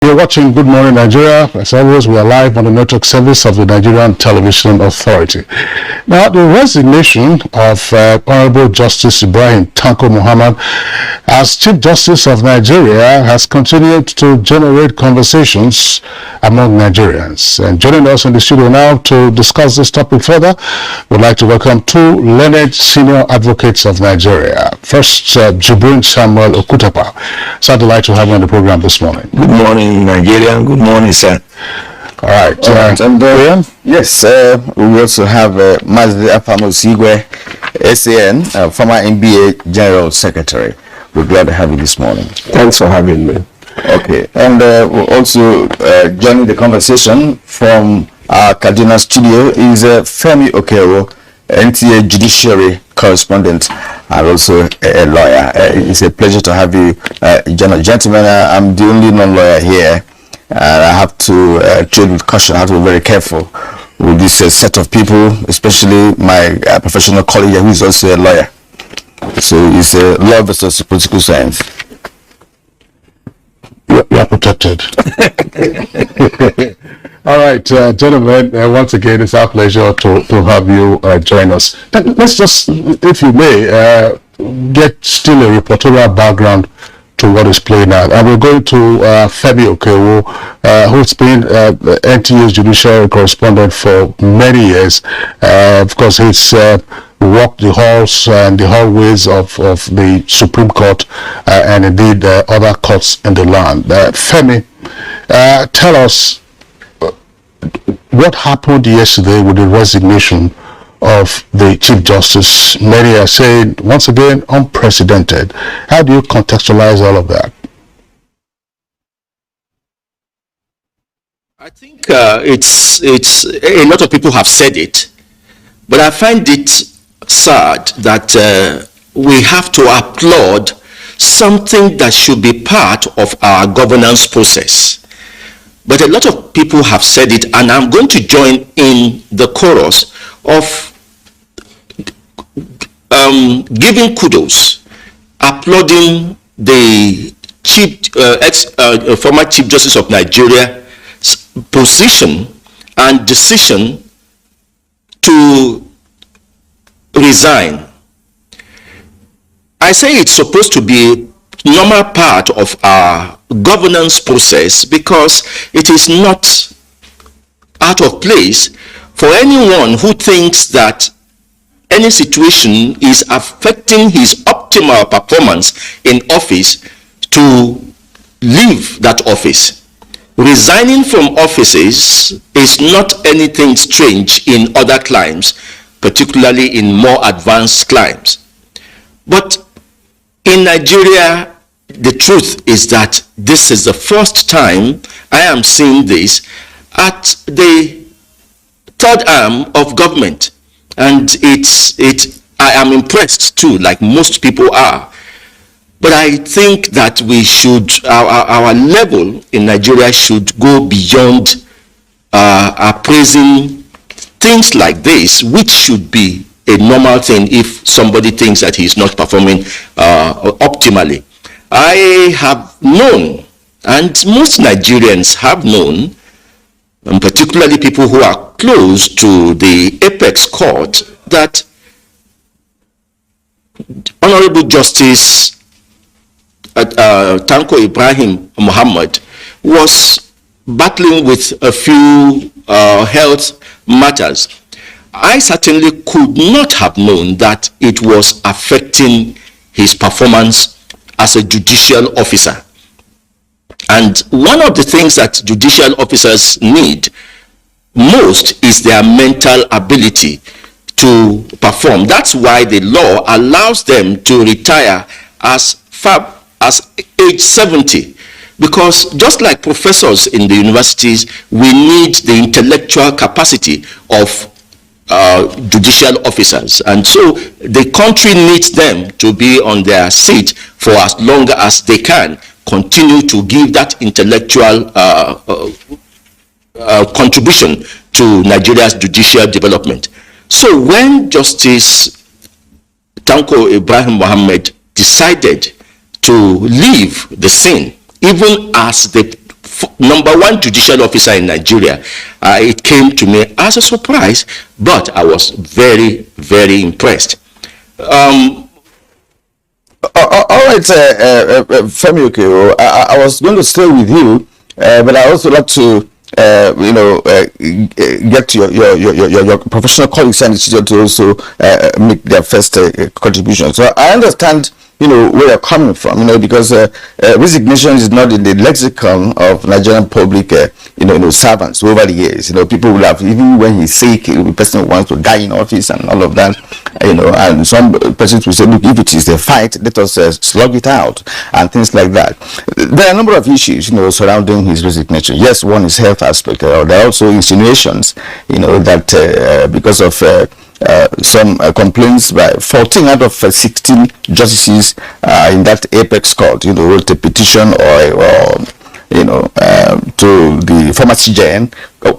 You're watching Good Morning Nigeria. As always, we are live on the network service of the Nigerian Television Authority. Now, the resignation of Honorable Justice Ibrahim Tanko Muhammad as Chief Justice of Nigeria has continued to generate conversations among Nigerians. And joining us in the studio now to discuss this topic further, we'd like to welcome two learned senior advocates of Nigeria. First, Jibrin Samuel Okutapa. So delighted to have you on the program this morning. Good morning, Nigeria. Good morning, sir. All right. Yes, we also have Mazdi Afamo Sigwe, SAN, former NBA General Secretary. We're glad to have you this morning. Thanks for having me. Okay, and we're also joining the conversation from our Kaduna studio is Femi Okero, NTA Judiciary correspondent and also a lawyer. It's a pleasure to have you, gentlemen. I'm the only non-lawyer here. I have to tread with caution. I have to be very careful with this set of people, especially my professional colleague who is also a lawyer. So it's a law versus political science. You are protected. All right, gentlemen, once again, it's our pleasure to have you join us. Let's just, if you may, get still a reportorial background to what is playing out. And we're going to Femi Okero, who's been NTA's judicial correspondent for many years. Of course, he's walked the halls and the hallways of the Supreme Court and indeed other courts in the land. Femi, tell us what happened yesterday with the resignation of the Chief Justice. Many are saying, once again, unprecedented. How do you contextualize all of that? I think it's a lot of people have said it, but I find it sad that we have to applaud something that should be part of our governance process. But a lot of people have said it, and I'm going to join in the chorus of giving kudos, applauding the former Chief Justice of Nigeria's position and decision to resign. I say it's supposed to be a normal part of our governance process because it is not out of place for anyone who thinks that any situation is affecting his optimal performance in office to leave that office. Resigning from offices is not anything strange in other climes, particularly in more advanced climes. But in Nigeria, the truth is that this is the first time I am seeing this at the third arm of government. And I am impressed too, like most people are. But I think that we should, our level in Nigeria should go beyond appraising things like this, which should be a normal thing if somebody thinks that he's not performing optimally. I have known, and most Nigerians have known, and particularly people who are close to the apex court, that Honorable Justice Tanko Ibrahim Muhammad was battling with a few health matters. I certainly could not have known that it was affecting his performance as a judicial officer. And one of the things that judicial officers need most is their mental ability to perform. That's why the law allows them to retire as far as age 70. Because just like professors in the universities, we need the intellectual capacity of judicial officers, and so the country needs them to be on their seat for as long as they can continue to give that intellectual contribution to Nigeria's judicial development. So when Justice Tanko Ibrahim Muhammad decided to leave the scene, even as the number one judicial officer in Nigeria, it came to me as a surprise, but I was very, very impressed. All right, Femi Okero, I was going to stay with you, but I also like to, get to your professional colleagues and to also make their first contribution. So I understand, where you're coming from, because resignation is not in the lexicon of Nigerian public, servants over the years. People will have, even when he's sick, the person wants to die in office and all of that, and some persons will say, look, if it is a fight, let us slug it out and things like that. There are a number of issues, surrounding his resignation. Yes, one is health aspect. There are also insinuations, that because of some complaints by 14 out of 16 justices in that apex court, wrote a petition to the former GMN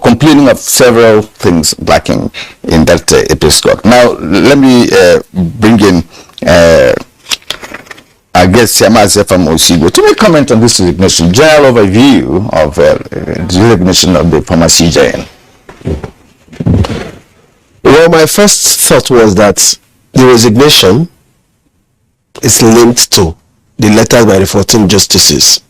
complaining of several things lacking in that apex court. Now, let me bring in I guess Yamaze from Osigo to make comment on this resignation, general overview of the resignation of the former GMN. Well, my first thought was that the resignation is linked to the letter by the 14 justices.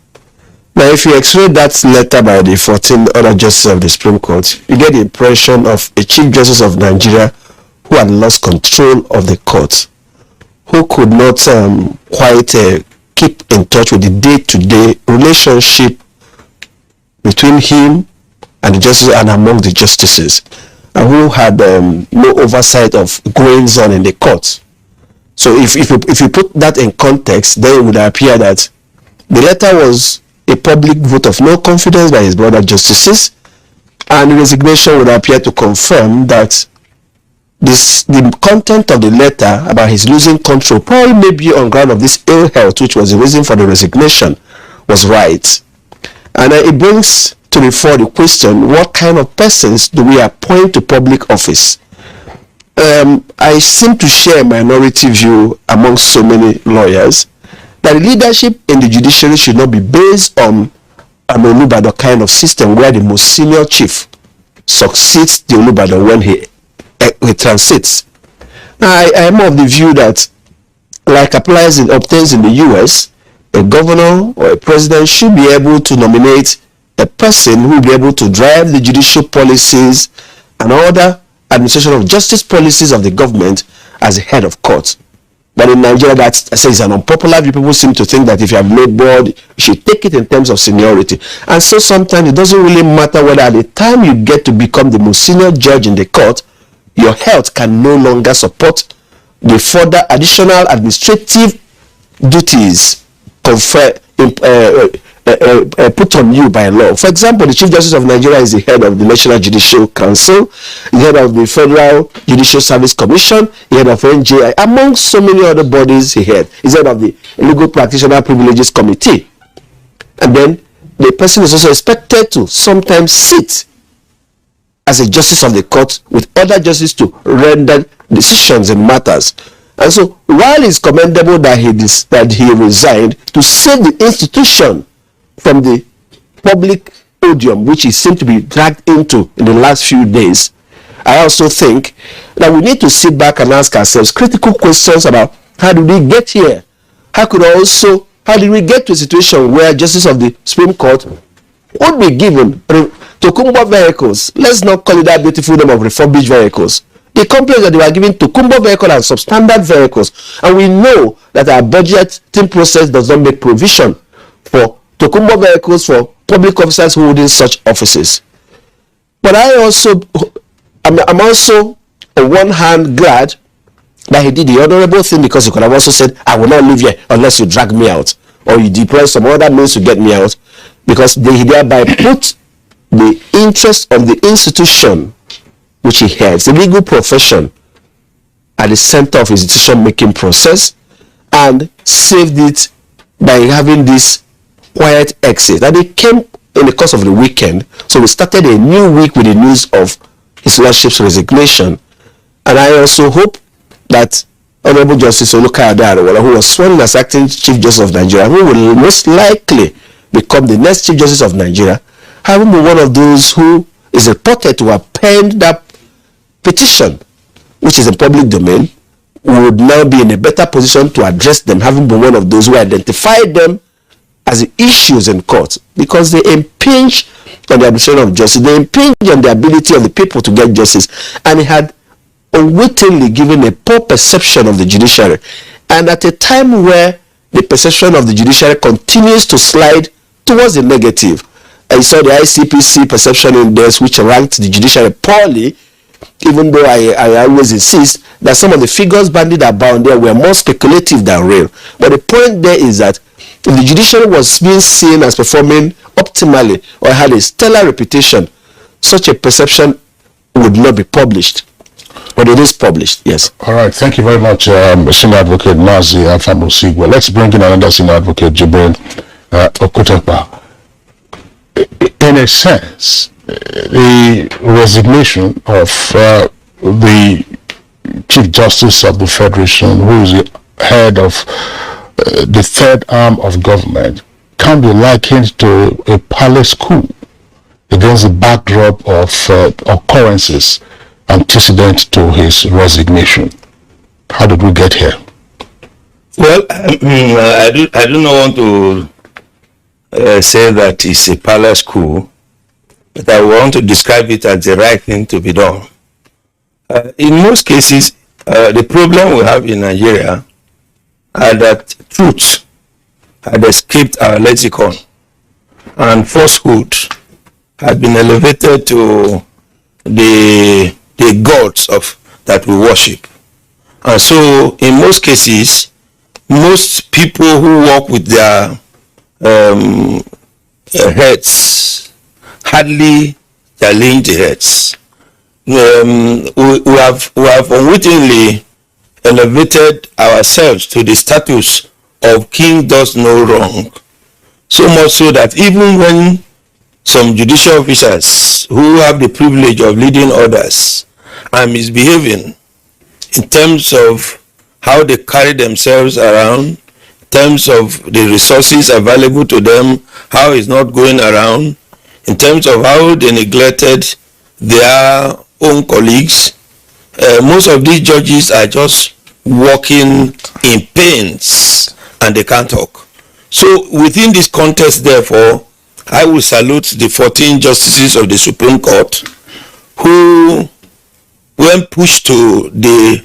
Now, if you x-ray that letter by the 14 other justices of the Supreme Court, you get the impression of a Chief Justice of Nigeria who had lost control of the court, who could not quite keep in touch with the day-to-day relationship between him and the justices and among the justices, and who had no oversight of goings on in the court. So if you put that in context, then it would appear that the letter was a public vote of no confidence by his brother justices, and the resignation would appear to confirm that the content of the letter about his losing control, probably maybe on ground of this ill health, which was the reason for the resignation, was right. And it brings to the fore the question, what kind of persons do we appoint to public office? I seem to share a minority view among so many lawyers that the leadership in the judiciary should not be based on an Olubadan kind of system where the most senior chief succeeds the Olubadan when he transits. Now, I am of the view that, like obtains in the US, a governor or a president should be able to nominate a person who will be able to drive the judicial policies and other administration of justice policies of the government as a head of court. But in Nigeria, that says an unpopular view. People seem to think that if you have laid board, you should take it in terms of seniority. And so sometimes it doesn't really matter whether at the time you get to become the most senior judge in the court, your health can no longer support the further additional administrative duties put on you by law. For example, the Chief Justice of Nigeria is the head of the National Judicial Council, the head of the Federal Judicial Service Commission, the head of NJI, among so many other bodies he's head of the Legal Practitioner Privileges Committee. And then the person is also expected to sometimes sit as a justice of the court with other justices to render decisions in matters. And so, while it's commendable that he resigned to save the institution from the public odium which he seemed to be dragged into in the last few days, I also think that we need to sit back and ask ourselves critical questions about how did we get here? How did we get to a situation where justice of the Supreme Court would be given Tokumbo vehicles? Let's not call it that beautiful name of refurbished vehicles. The complaints that they were giving Tokumbo vehicles and substandard vehicles, and we know that our budgeting process does not make provision for Tokumbo vehicles for public officers holding such offices. But I'm also on one hand glad that he did the honorable thing, because he could have also said, I will not leave here unless you drag me out, or you deploy some other means to get me out, because he thereby put the interest of the institution which he heads, the legal profession, at the center of his decision-making process, and saved it by having this quiet exit. And it came in the course of the weekend, so we started a new week with the news of His Lordship's resignation. And I also hope that Honorable Justice Oluka Adarowola, who was sworn in as acting Chief Justice of Nigeria, who will most likely become the next Chief Justice of Nigeria, having been one of those who is reported to have penned that petition, which is in public domain, would now be in a better position to address them, having been one of those who identified them as the issues in court, because they impinge on the administration of justice, they impinge on the ability of the people to get justice, and it had unwittingly given a poor perception of the judiciary. And at a time where the perception of the judiciary continues to slide towards the negative, I saw the ICPC perception index, which ranked the judiciary poorly, even though I always insist that some of the figures bandied about there were more speculative than real. But the point there is that if the judiciary was being seen as performing optimally or had a stellar reputation, such a perception would not be published. But it is published, yes. All right, thank you very much, Senior Advocate Mazi Afamusigwe. Let's bring in another Senior Advocate, Jibrin Okotepa. In a sense, the resignation of the Chief Justice of the Federation, who is the head of the third arm of government, can be likened to a palace coup against the backdrop of occurrences antecedent to his resignation. How did we get here? Well, I do not want to say that it's a palace coup, but I want to describe it as the right thing to be done. In most cases, the problem we have in Nigeria are that truth had escaped our lexicon and falsehood had been elevated to the gods of that we worship. And so in most cases, most people who work with their heads hardly challenge the heads. We have unwittingly elevated ourselves to the status of king does no wrong, so much so that even when some judicial officers who have the privilege of leading others are misbehaving in terms of how they carry themselves around, in terms of the resources available to them, how it's not going around, in terms of how they neglected their own colleagues, most of these judges are just walking in pains and they can't talk. So within this context, therefore, I will salute the 14 justices of the Supreme Court who, when pushed to the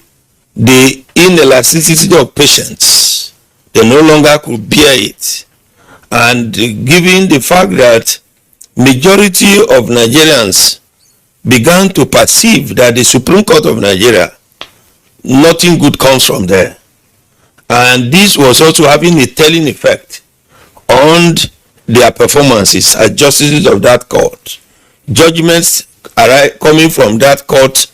inelasticity of patience, they no longer could bear it. And given the fact that majority of Nigerians began to perceive that the Supreme Court of Nigeria, nothing good comes from there. And this was also having a telling effect on their performances as justices of that court. Judgments coming from that court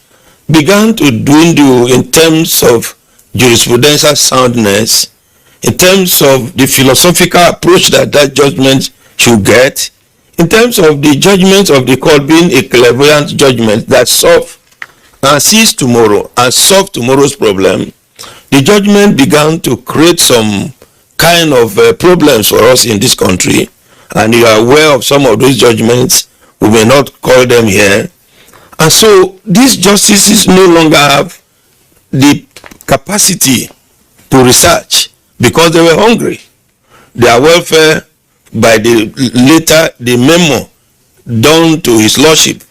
began to dwindle in terms of jurisprudential soundness, in terms of the philosophical approach that judgment should get, in terms of the judgment of the court being a clairvoyant judgment that solve and sees tomorrow and solve tomorrow's problem. The judgment began to create some kind of problems for us in this country, and you are aware of some of those judgments. We may not call them here. And so these justices no longer have the capacity to research because they were hungry. Their welfare, by the memo done to his lordship,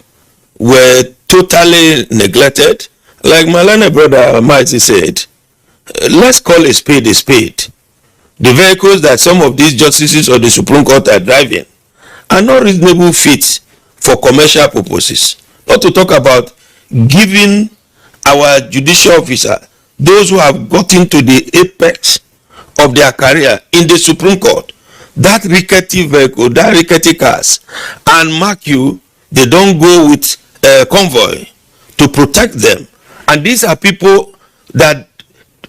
were totally neglected. Like my learned brother Mighty said, let's call a spade a spade. The vehicles that some of these justices of the Supreme Court are driving are not reasonable fit for commercial purposes. Not to talk about giving our judicial officer, those who have gotten to the apex of their career in the Supreme Court, that rickety vehicle, that rickety cars, and mark you, they don't go with a convoy to protect them. And these are people that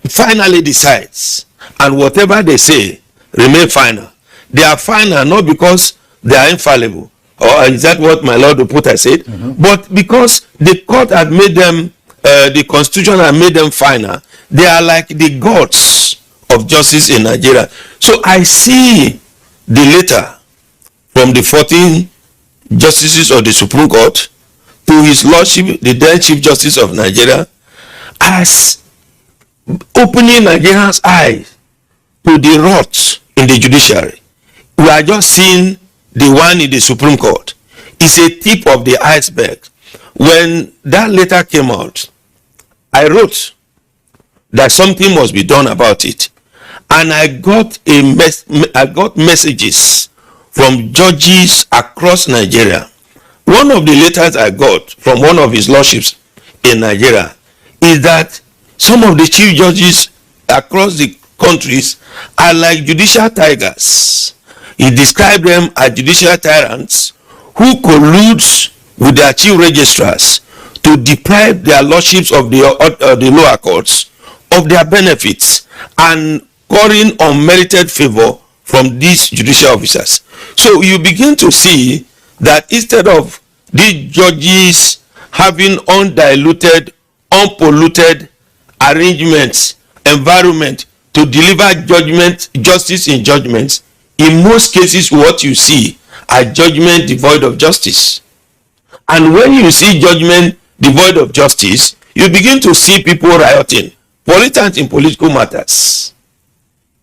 finally decides, and whatever they say remain final. They are final not because they are infallible, or is that what my Lord Oputa said? But because the court had made them, the constitution had made them final. They are like the gods of justice in Nigeria. So I see the letter from the 14 justices of the Supreme Court to His Lordship, the then Chief Justice of Nigeria, as opening Nigerians' eyes to the rot in the judiciary. We are just seeing the one in the Supreme Court. It's a tip of the iceberg. When that letter came out, I wrote that something must be done about it, and I got messages from judges across Nigeria. One of the letters I got from one of His Lordships in Nigeria is that some of the chief judges across the countries are like judicial tigers. He described them as judicial tyrants who collude with their chief registrars to deprive their lordships of the lower courts of their benefits and calling unmerited favor from these judicial officers. So you begin to see that instead of these judges having undiluted, unpolluted arrangements, environment to deliver justice in judgments, in most cases what you see are judgment devoid of justice. And when you see judgment devoid of justice, you begin to see people rioting. For instance, in political matters,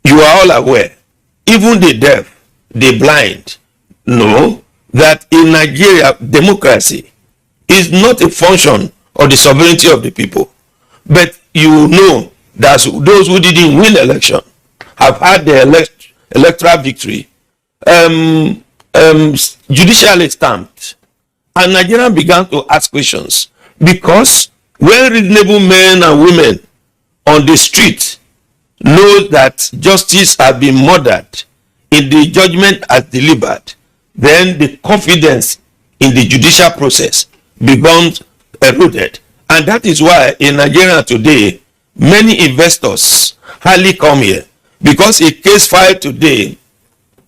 you are all aware, even the deaf, the blind, know that in Nigeria, democracy is not a function of the sovereignty of the people. But you know that those who didn't win election have had the electoral victory judicially stamped. And Nigerians began to ask questions, because when reasonable men and women on the street know that justice has been murdered in the judgment as delivered, then the confidence in the judicial process becomes eroded. And that is why in Nigeria today, many investors hardly come here, because a case filed today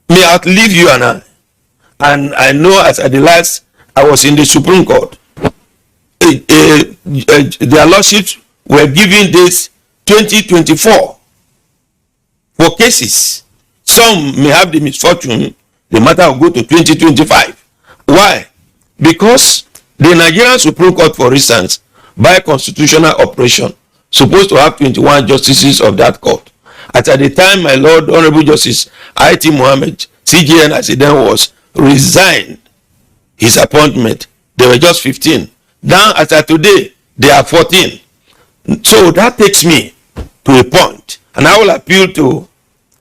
may outlive you and I. And I know, as at the last, I was in the Supreme Court, their lordships were giving this 2024 for cases. Some may have the misfortune the matter will go to 2025. Why? Because the Nigerian Supreme Court, for instance, by constitutional operation, supposed to have 21 justices of that court. At the time, my Lord Honorable Justice I.T. Mohammed, CJN as he then was, resigned his appointment, there were just 15. Now, as of today, there are 14. So that takes me to a point, and I will appeal to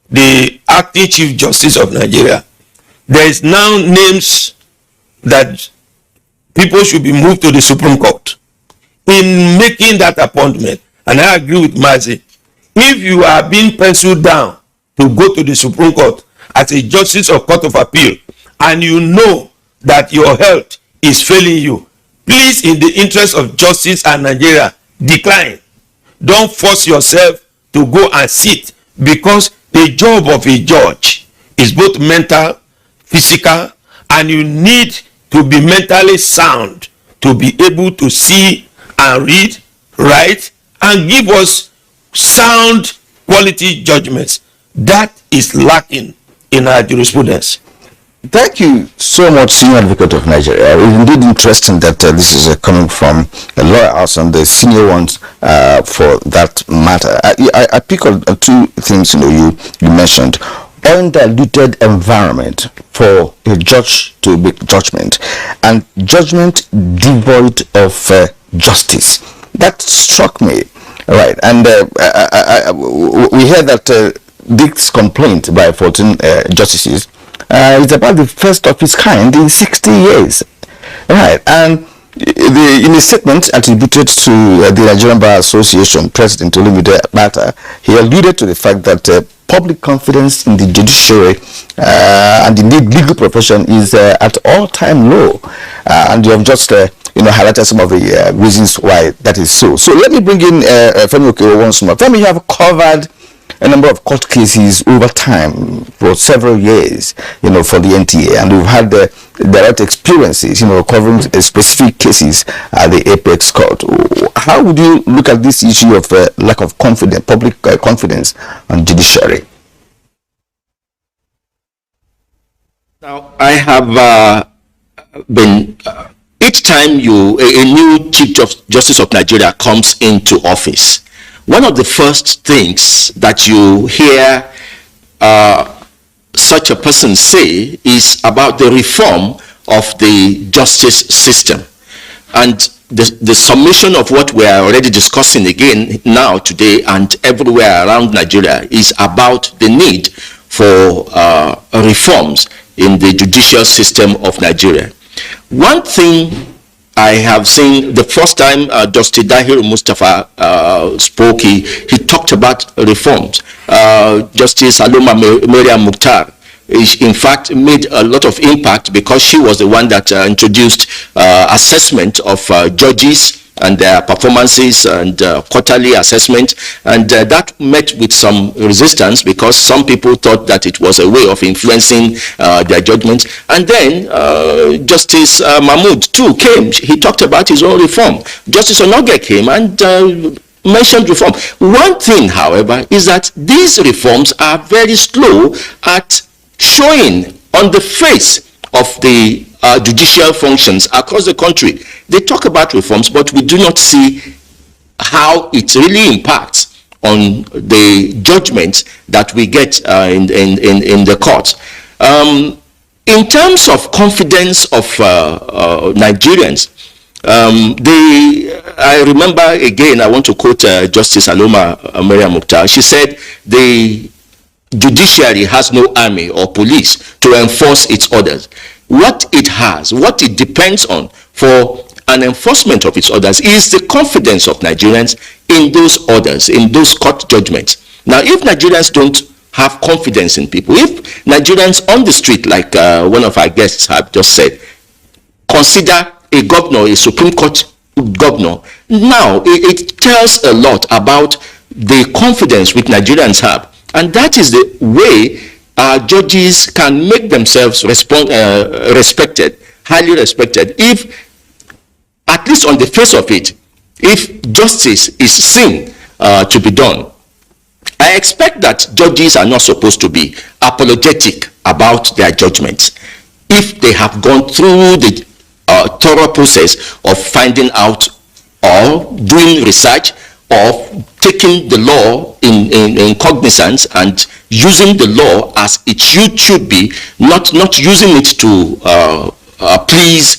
the acting Chief Justice of Nigeria. There is now names that people should be moved to the Supreme Court in making that appointment. And I agree with Mazi. If you are being penciled down to go to the Supreme Court as a Justice of Court of Appeal, and you know that your health is failing you, please, in the interest of justice and Nigeria, decline. Don't force yourself to go and sit, because the job of a judge is both mental, physical, and you need to be mentally sound to be able to see and read, write, and give us sound quality judgments. That is lacking in our jurisprudence. Thank you so much, Senior Advocate of Nigeria. It's indeed interesting that this is coming from a lawyer house and the senior ones for that matter. I pick on two things you mentioned. Undiluted environment for a judge to make judgment, and judgment devoid of justice. That struck me, right? And we heard that this complaint by 14 justices is about the first of its kind in 60 years, right? And in a statement attributed to the Nigerian Bar Association President Olumide Bata, he alluded to the fact that public confidence in the judiciary and indeed legal profession is at all-time low, and you have just highlighted some of the reasons why that is so. So let me bring in Femi Okero once more. Femi, you have covered a number of court cases over time for several years, for the NTA, and we've had direct experiences, covering specific cases at the Apex Court. How would you look at this issue of lack of confidence, public confidence on judiciary? Now, I have been, each time a new Chief Justice of Nigeria comes into office, one of the first things that you hear such a person say is about the reform of the justice system. And the summation of what we are already discussing again now today and everywhere around Nigeria is about the need for reforms in the judicial system of Nigeria. One thing I have seen, the first time Justice Dahir Mustafa spoke, he talked about reforms. Justice Saloma Maria Mukhtar, in fact, made a lot of impact because she was the one that introduced assessment of judges and their performances and quarterly assessment, and that met with some resistance because some people thought that it was a way of influencing their judgment. And then Justice Mahmood too came. He talked about his own reform. Justice Onoge came and mentioned reform. One thing, however, is that these reforms are very slow at showing on the face of the judicial functions across the country. They talk about reforms, but we do not see how it really impacts on the judgments that we get in the courts. In terms of confidence of Nigerians, I remember again, I want to quote Justice Saloma Maria Mukhtar. She said the judiciary has no army or police to enforce its orders. What it has, what it depends on for an enforcement of its orders is the confidence of Nigerians in those orders, in those court judgments. Now, if Nigerians don't have confidence in people, if Nigerians on the street, like one of our guests have just said, consider a governor, a Supreme Court governor, now it tells a lot about the confidence which Nigerians have. And that is the way judges can make themselves respected, highly respected, if, at least on the face of it, if justice is seen to be done. I expect that judges are not supposed to be apologetic about their judgments if they have gone through the thorough process of finding out or doing research or taking the law in cognizance and using the law as it should be, not using it to please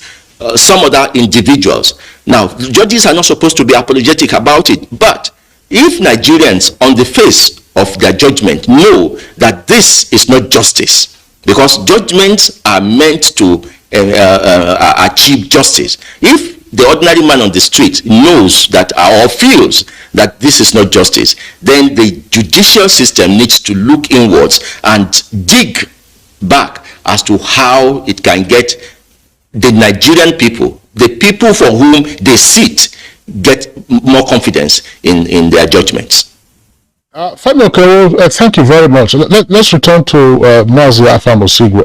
some other individuals. Now, judges are not supposed to be apologetic about it, but if Nigerians on the face of their judgment know that this is not justice, because judgments are meant to achieve justice. If the ordinary man on the street knows that or feels that this is not justice, then the judicial system needs to look inwards and dig back as to how it can get the Nigerian people, the people for whom they sit, get more confidence in their judgments. Femi Okero, thank you very much. Let's return to Mazi Afamosigwe.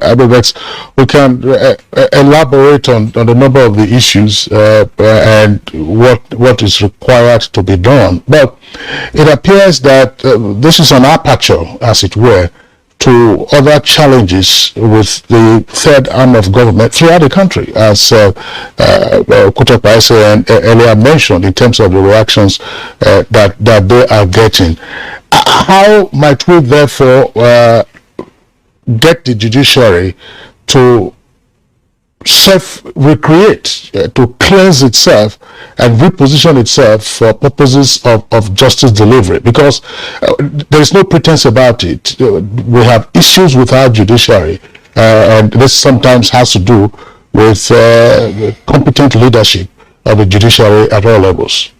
We can elaborate on the number of the issues and what is required to be done. But it appears that this is an aperture, as it were, to other challenges with the third arm of government throughout the country, as Kutopaise earlier mentioned, in terms of the reactions that they are getting. How might we therefore get the judiciary to self-recreate, to cleanse itself and reposition itself for purposes of justice delivery? Because there is no pretense about it. We have issues with our judiciary, and this sometimes has to do with competent leadership of the judiciary at all levels.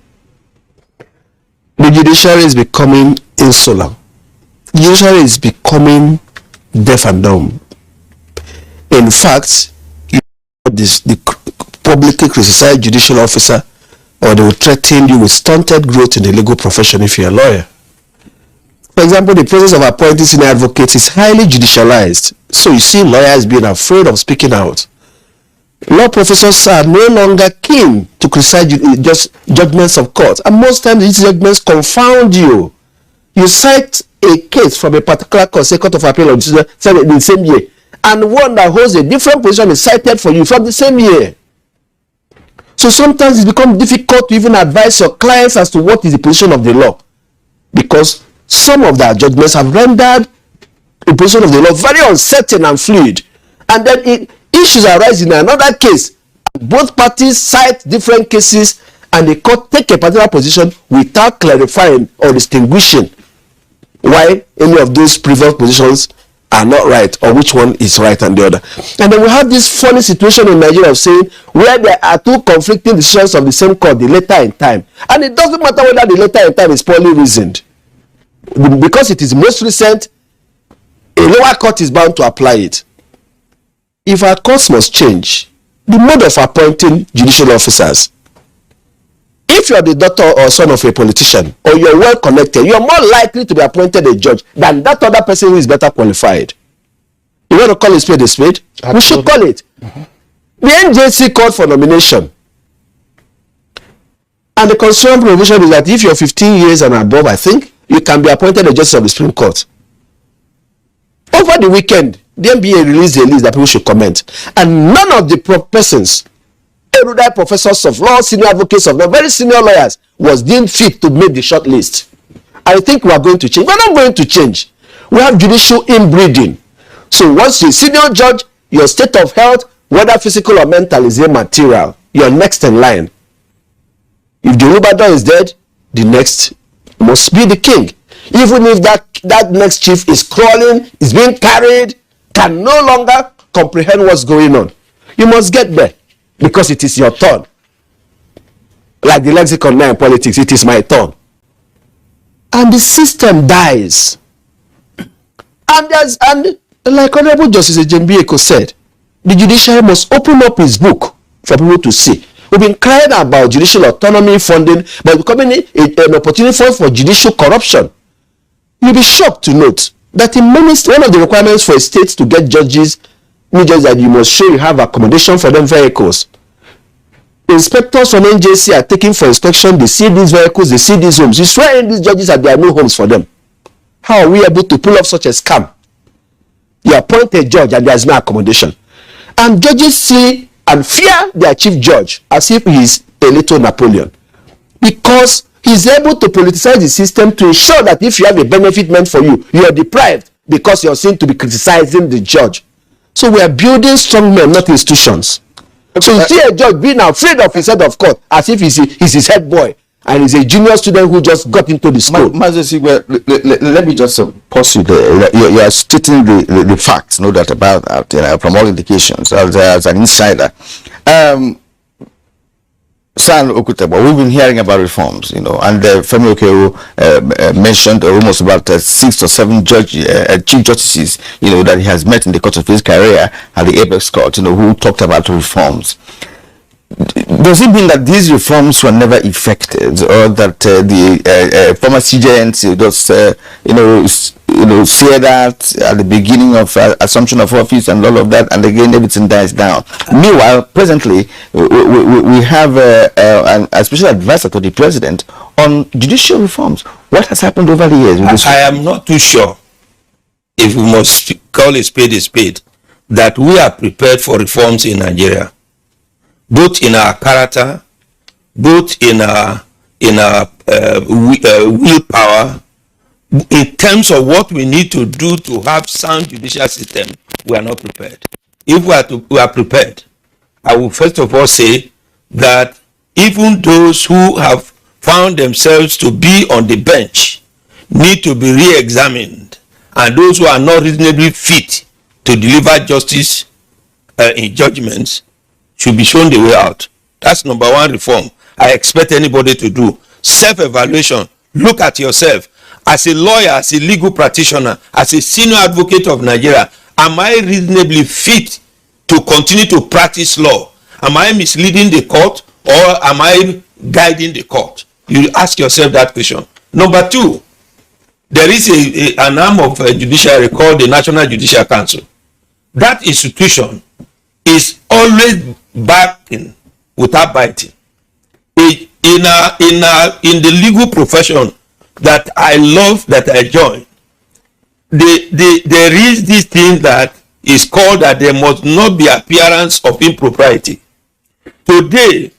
The judiciary is becoming insular. The judiciary is becoming deaf and dumb. In fact, the publicly criticize judicial officer, or they will threaten you with stunted growth in the legal profession if you're a lawyer. For example, the process of appointing senior advocates is highly judicialized. So you see lawyers being afraid of speaking out. Law professors are no longer keen to criticize judgments of court, and most times these judgments confound you. You cite a case from a particular court, say Court of Appeal, in the same year, and one that holds a different position is cited for you from the same year. So sometimes it becomes difficult to even advise your clients as to what is the position of the law, because some of their judgments have rendered the position of the law very uncertain and fluid, and then issues arise in another case. Both parties cite different cases, and the court take a particular position without clarifying or distinguishing why any of those previous positions are not right, or which one is right and the other. And then we have this funny situation in Nigeria of saying where there are two conflicting decisions of the same court, the later in time, and it doesn't matter whether the later in time is poorly reasoned, because it is most recent, a lower court is bound to apply it. If our courts must change the mode of appointing judicial officers, if you are the daughter or son of a politician, or you're well connected, you're more likely to be appointed a judge than that other person who is better qualified. You want to call a spade a spade? Absolutely. We should call it. The NJC called for nomination, and the constitutional provision is that if you're 15 years and above, I think, you can be appointed a justice of the Supreme Court. Over the weekend, the NBA released a list that people should comment, and none of the persons, erudite professors of law, senior advocates of law, very senior lawyers, was deemed fit to make the short list. I think we are going to change. We're not going to change. We have judicial inbreeding. So once you're a senior judge, your state of health, whether physical or mental, is immaterial. You're next in line. If the Rubadon is dead, the next must be the king. Even if that next chief is crawling, is being carried, can no longer comprehend what's going on, you must get there, because it is your turn. Like the lexicon now in politics, it is my turn. And the system dies. And like Honorable Justice Ejembieko said, the judiciary must open up his book for people to see. We've been crying about judicial autonomy funding, but becoming an opportunity for judicial corruption. You'll be shocked to note that in many, one of the requirements for a state to get judges, means that you must show you have accommodation for them vehicles. Inspectors from NJC are taking for inspection, they see these vehicles, they see these homes. You swear in these judges that there are no homes for them. How are we able to pull off such a scam? You appoint a judge and there is no accommodation. And judges see and fear their chief judge as if he is a little Napoleon, because he's able to politicize the system to ensure that if you have a benefit meant for you, you are deprived because you're seen to be criticizing the judge. So we are building strong men, not institutions. So you see a judge being afraid of his head of court as if he's his head boy and he's a junior student who just got into the school. Let me just pause you there. You are stating the facts, no doubt about that, from all indications, as an insider. San Okutebo, we've been hearing about reforms, and Femi Okero mentioned almost about 6 or 7 chief justices, that he has met in the course of his career at the Apex Court, who talked about reforms. Does it mean that these reforms were never effected, or that the former CJNs just, say that at the beginning of assumption of office and all of that, and again everything dies down? Meanwhile, presently, we have a special advisor to the president on judicial reforms. What has happened over the years with this? I am not too sure, if we must call a spade, that we are prepared for reforms in Nigeria, both in our character, both in our willpower. In terms of what we need to do to have sound judicial system, we are not prepared. If we are prepared, I will first of all say that even those who have found themselves to be on the bench need to be re-examined, and those who are not reasonably fit to deliver justice in judgments should be shown the way out. That's number one reform I expect anybody to do. Self-evaluation. Look at yourself. As a lawyer, as a legal practitioner, as a senior advocate of Nigeria, am I reasonably fit to continue to practice law? Am I misleading the court, or am I guiding the court? You ask yourself that question. Number 2, there is an arm of judiciary called the National Judicial Council. That institution is always backing without biting. In the legal profession that I love, that I join, there is this thing that is called that there must not be appearance of impropriety. Today,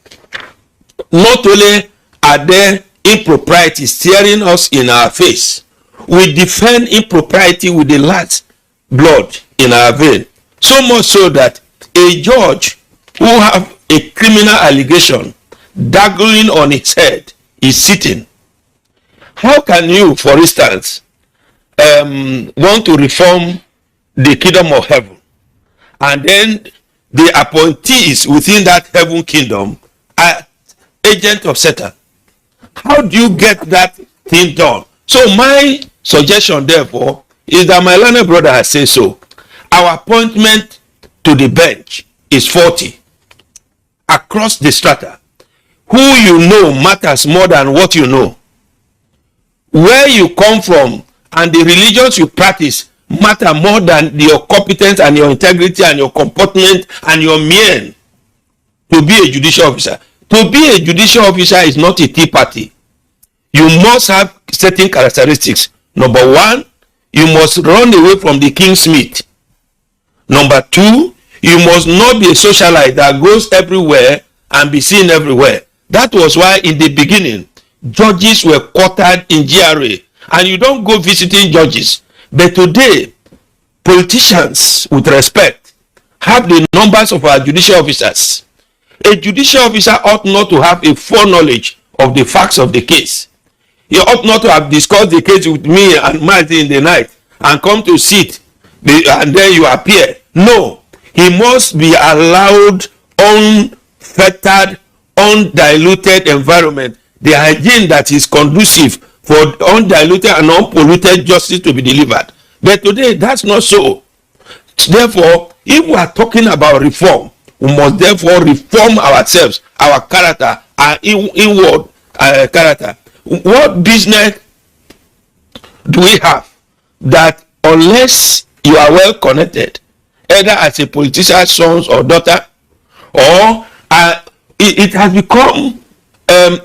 not only are there improprieties staring us in our face, we defend impropriety with the last blood in our vein. So much so that a judge who have a criminal allegation dangling on his head is sitting. How can you, for instance, want to reform the kingdom of heaven, and then the appointees within that heaven kingdom are agents of Satan? How do you get that thing done? So my suggestion, therefore, is that my learned brother has said so. Our appointment to the bench is 40 across the strata. Who you know matters more than what you know. Where you come from and the religions you practice matter more than your competence and your integrity and your comportment and your mien to be a judicial officer. To be a judicial officer is not a tea party. You must have certain characteristics. Number one, you must run away from the king's meat. Number two, you must not be a socialite that goes everywhere and be seen everywhere. That was why in the beginning, judges were quartered in GRA. And you don't go visiting judges. But today, politicians, with respect, have the numbers of our judicial officers. A judicial officer ought not to have a foreknowledge of the facts of the case. He ought not to have discussed the case with me and Martin in the night and come to sit and then you appear. No, he must be allowed unfettered, undiluted environment, the hygiene that is conducive for undiluted and unpolluted justice to be delivered. But today, that's not so. Therefore, if we are talking about reform, we must therefore reform ourselves, our character, our inward character. What business do we have that unless you are well connected, either as a politician's son or daughter, or it has become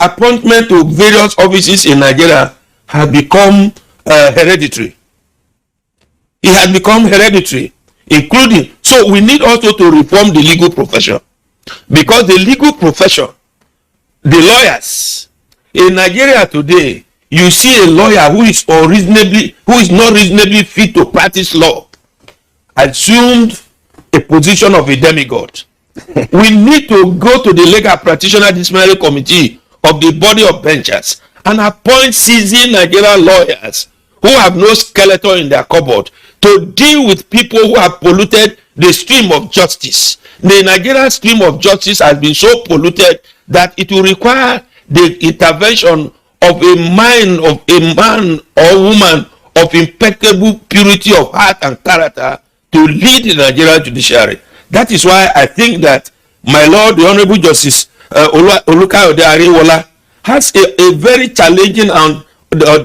appointment to various offices in Nigeria has become hereditary. It has become hereditary, including, so we need also to reform the legal profession, because the legal profession, the lawyers in Nigeria today, you see a lawyer who is not reasonably fit to practice law, assumed a position of a demigod. We need to go to the legal practitioner disciplinary committee of the body of benchers and appoint seasoned Nigerian lawyers who have no skeleton in their cupboard to deal with people who have polluted the stream of justice. The Nigerian stream of justice has been so polluted that it will require the intervention of a man or woman of impeccable purity of heart and character to lead the Nigerian judiciary. That is why I think that my Lord, the Honorable Justice Olukayode Ariwola, has a very challenging and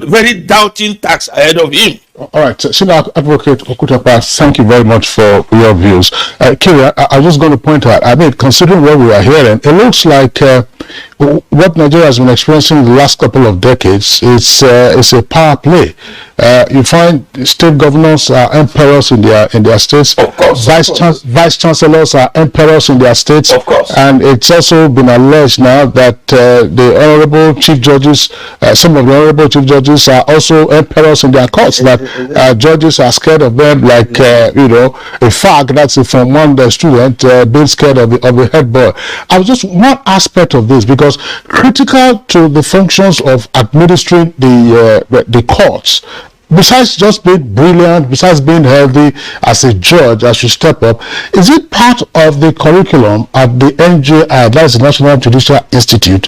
very doubting task ahead of him. All right, Senior Advocate Okutapa, thank you very much for your views. Kiri, I was just going to point out, I mean, considering what we are hearing, it looks like what Nigeria has been experiencing in the last couple of decades is a power play. You find state governors are emperors in their states. Of course. Vice chancellors are emperors in their states. Of course. And it's also been alleged now that the honorable chief judges, some of the honorable chief judges are also emperors in their courts. That judges are scared of them, like a fag, that's a from one student being scared of the head boy. I was just one aspect of this, because critical to the functions of administering the courts, besides just being brilliant, besides being healthy as a judge, as you step up, is it part of the curriculum at the NJI, that's the National Judicial Institute,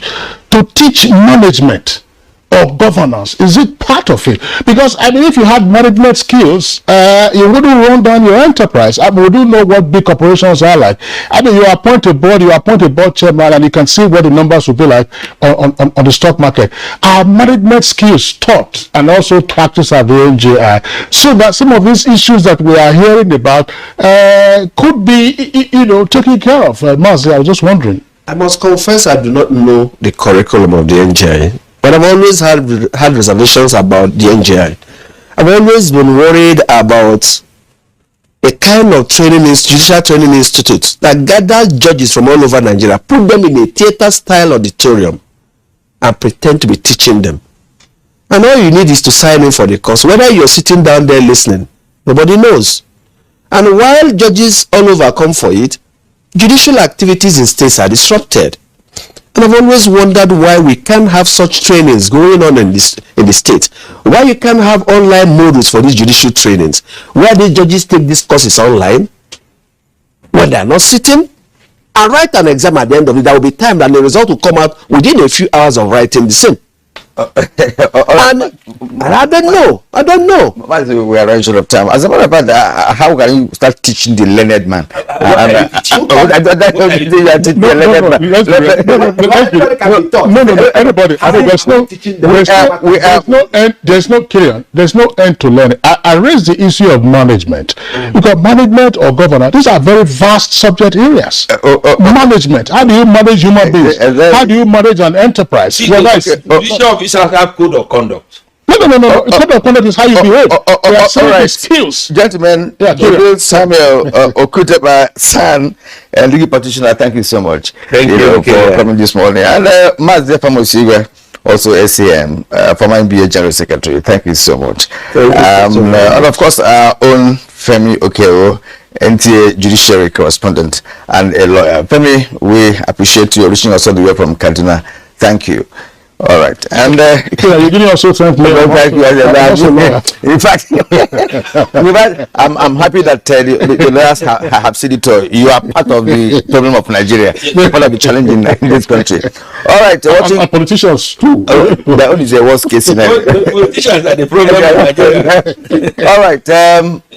to teach management of governance? Is it part of it? Because I mean, if you had management skills, you wouldn't run down your enterprise. I mean, we do know what big corporations are like. I mean, you appoint a board chairman, and you can see what the numbers will be like on the stock market. Are management skills taught and also practiced at the NJI, so that some of these issues that we are hearing about could be, taken care of? Mazi, I was just wondering. I must confess, I do not know the curriculum of the NJI. But I've always had reservations about the NJI. I've always been worried about a kind of judicial training institute that gathers judges from all over Nigeria, put them in a theater-style auditorium, and pretend to be teaching them. And all you need is to sign in for the course. Whether you're sitting down there listening, nobody knows. And while judges all over come for it, judicial activities in states are disrupted. And I've always wondered why we can't have such trainings going on in the state. Why you can't have online modules for these judicial trainings, where the judges take these courses online, when they are not sitting, and write an exam at the end of it. There will be time that the result will come out within a few hours of writing the same. And I don't know. We are running short of time. As a matter of fact, how can you start teaching the learned man? There's no end to learning. I raised the issue of management. Because management or governance, these are very vast subject areas. Management. How do you manage human beings? How do you manage an enterprise? Judicial officers have code of conduct. No. Code of conduct is how you behave. They are saying the skills. Gentlemen, Samuel Okuteba San and legal practitioner, thank you so much. Thank you for coming this morning. And Mazde Famosiga, also SAM, former NBA General Secretary. Thank you so much. And of course, our own Femi Okero, NTA Judiciary correspondent and a lawyer. Femi, we appreciate you reaching us all the way from Kaduna. Thank you. All right, and you're giving us so thank you. In fact, I'm happy that the lawyers have said it all. You are part of the problem of Nigeria. You're part of the challenge in this country. All right, and politicians too. That one is a worst case scenario. Politicians are the problem of Nigeria. All right,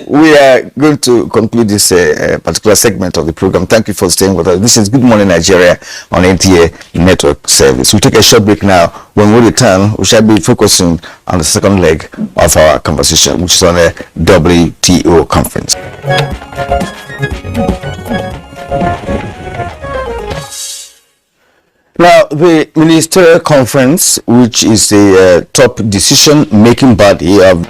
we are going to conclude this particular segment of the program. Thank you for staying with us. This is Good Morning Nigeria on NTA Network Service. We'll take a short break now. When we return, we shall be focusing on the second leg of our conversation, which is on a WTO conference. Now, the Ministerial Conference, which is the top decision-making body of